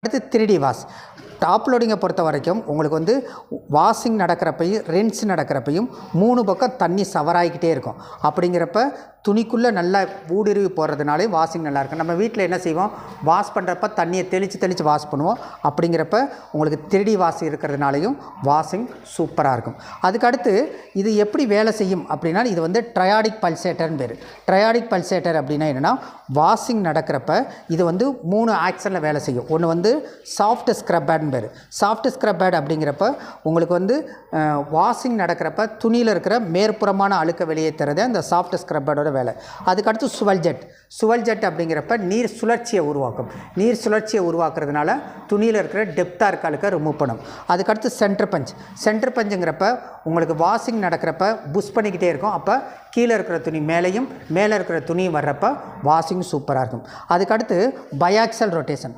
அடுத்து 3D wash. Top லோடிங்கை பொறுத்த வரைக்கும் உங்களுக்கு வந்து வாஷிங் நடக்கிறப்பையும் ரின்ஸ் நடக்கிறப்பையும் 3 பக்கம் தண்ணி சவராகிக்கிட்டே இருக்கும். அப்படிங்கிறப்ப துணிக்குள்ளே நல்லா ஊடுருவி போடுறதுனாலே வாஷிங் நல்லாயிருக்கும். நம்ம வீட்டில் என்ன செய்வோம், வாஷ் பண்ணுறப்ப தண்ணியை தெளித்து வாஷ் பண்ணுவோம். அப்படிங்கிறப்ப உங்களுக்கு 3D வாஷ் இருக்கிறதுனாலையும் வாஷிங் சூப்பராக இருக்கும். அதுக்கடுத்து இது எப்படி வேலை செய்யும் அப்படின்னா, இது வந்து ட்ரையாடிக் பல்சேட்டர்னு பேர். ட்ரையாடிக் பல்சேட்டர் அப்படின்னா என்னென்னா, வாஷிங் நடக்கிறப்ப இது வந்து 3 ஆக்ஷனில் வேலை செய்யும். ஒன்று வந்து சாஃப்ட் ஸ்க்ரப் பேட்னு பேர். சாஃப்ட் ஸ்க்ரப் பேட் அப்படிங்கிறப்ப உங்களுக்கு வந்து வாஷிங் நடக்கிறப்ப துணியில் இருக்கிற மேற்புறமான அழுக்க வெளியேற்றுறதே அந்த சாஃப்ட் ஸ்க்ரப் பேடோட வேலை. அதுக்கடுத்து சுவல் ஜெட் அப்படிங்கிறப்ப நீர் சுழற்சியை உருவாக்கும். நீர் சுழற்சியை உருவாக்குறதுனால துணியில் இருக்கிற டெப்த்தாக இருக்க அழுக்க ரிமூவ் பண்ணும். அதுக்கடுத்து சென்டர் பஞ்சுங்கிறப்ப உங்களுக்கு வாஷிங் நடக்கிறப்ப புஷ் பண்ணிக்கிட்டே இருக்கும். அப்போ கீழே இருக்கிற துணி மேலேயும் மேலே இருக்கிற துணியும் வர்றப்ப வாஷிங் சூப்பராக இருக்கும். அதுக்கடுத்து பயாக்சல் ரொட்டேஷன்.